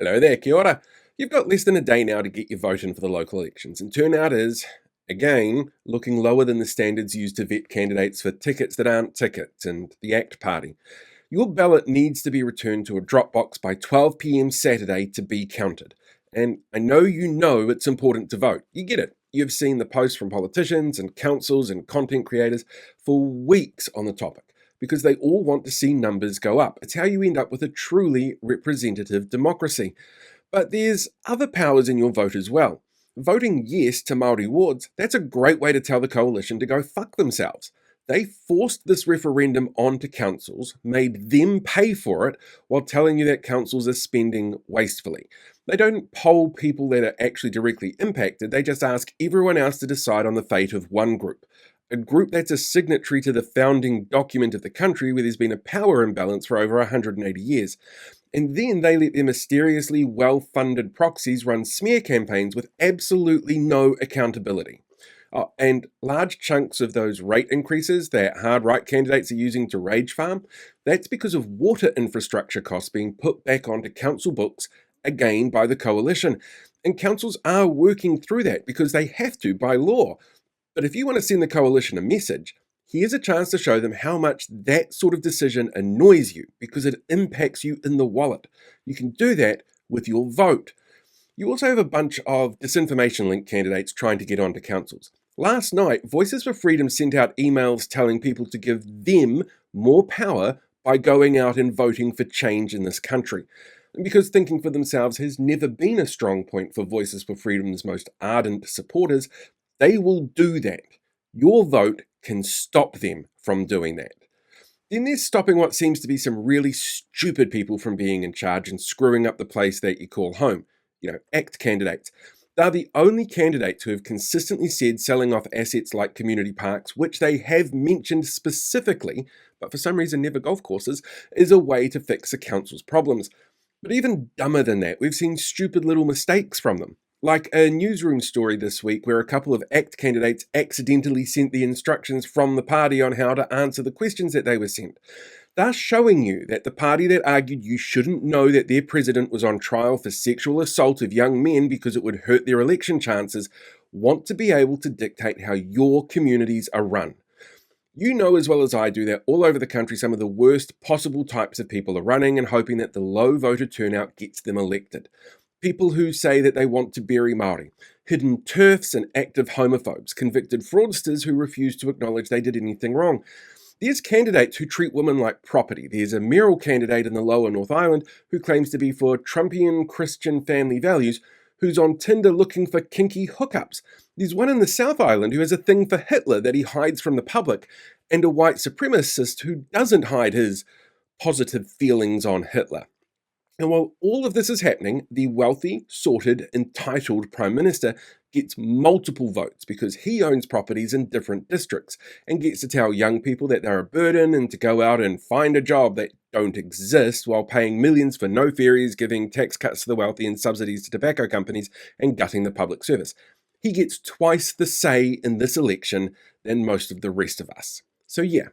Hello there, kia ora. You've got less than a day now to get your vote in for the local elections, and turnout is, again, looking lower than the standards used to vet candidates for tickets that aren't tickets and the ACT Party. Your ballot needs to be returned to a drop box by 12 p.m. Saturday to be counted. And I know it's important to vote. You get it. You've seen the posts from politicians and councils and content creators for weeks on the topic because they all want to see numbers go up. It's how you end up with a truly representative democracy. But there's other powers in your vote as well. Voting yes to Māori wards, that's a great way to tell the coalition to go fuck themselves. They forced this referendum onto councils, made them pay for it, while telling you that councils are spending wastefully. They don't poll people that are actually directly impacted, they just ask everyone else to decide on the fate of one group. A group that's a signatory to the founding document of the country where there's been a power imbalance for over 180 years. And then they let their mysteriously well-funded proxies run smear campaigns with absolutely no accountability. Oh, and large chunks of those rate increases that hard right candidates are using to rage farm, that's because of water infrastructure costs being put back onto council books, again by the coalition. And councils are working through that because they have to by law. But if you want to send the coalition a message, here's a chance to show them how much that sort of decision annoys you because it impacts you in the wallet. You can do that with your vote. You also have a bunch of disinformation-linked candidates trying to get onto councils. Last night, Voices for Freedom sent out emails telling people to give them more power by going out and voting for change in this country. And because thinking for themselves has never been a strong point for Voices for Freedom's most ardent supporters, they will do that. Your vote can stop them from doing that. Then there's stopping what seems to be some really stupid people from being in charge and screwing up the place that you call home. ACT candidates. They're the only candidates who have consistently said selling off assets like community parks, which they have mentioned specifically, but for some reason never golf courses, is a way to fix the council's problems. But even dumber than that, we've seen stupid little mistakes from them. Like a newsroom story this week where a couple of ACT candidates accidentally sent the instructions from the party on how to answer the questions that they were sent. Thus showing you that the party that argued you shouldn't know that their president was on trial for sexual assault of young men because it would hurt their election chances want to be able to dictate how your communities are run. You know as well as I do that all over the country some of the worst possible types of people are running and hoping that the low voter turnout gets them elected. People who say that they want to bury Māori, hidden TERFs and active homophobes, convicted fraudsters who refuse to acknowledge they did anything wrong. There's candidates who treat women like property. There's a mayoral candidate in the lower North Island who claims to be for Trumpian Christian family values who's on Tinder looking for kinky hookups. There's one in the South Island who has a thing for Hitler that he hides from the public, and a white supremacist who doesn't hide his positive feelings on Hitler. And while all of this is happening, the wealthy, sorted, entitled Prime Minister gets multiple votes because he owns properties in different districts and gets to tell young people that they're a burden and to go out and find a job that don't exist while paying millions for no ferries, giving tax cuts to the wealthy and subsidies to tobacco companies and gutting the public service. He gets twice the say in this election than most of the rest of us. So yeah,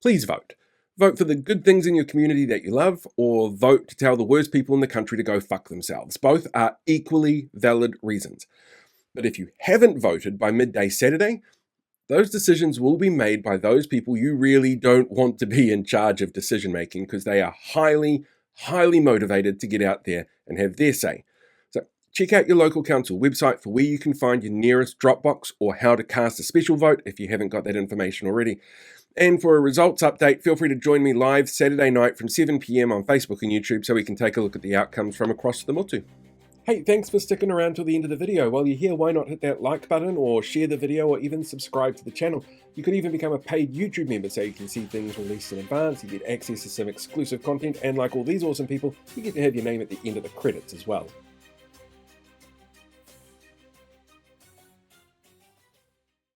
please vote. Vote for the good things in your community that you love, or vote to tell the worst people in the country to go fuck themselves. Both are equally valid reasons. But if you haven't voted by midday Saturday, those decisions will be made by those people you really don't want to be in charge of decision making because they are highly, highly motivated to get out there and have their say. So check out your local council website for where you can find your nearest drop box or how to cast a special vote if you haven't got that information already. And for a results update, feel free to join me live Saturday night from 7 p.m. on Facebook and YouTube so we can take a look at the outcomes from across the motu. Hey, thanks for sticking around till the end of the video. While you're here, why not hit that like button or share the video or even subscribe to the channel. You could even become a paid YouTube member so you can see things released in advance, you get access to some exclusive content, and like all these awesome people, you get to have your name at the end of the credits as well.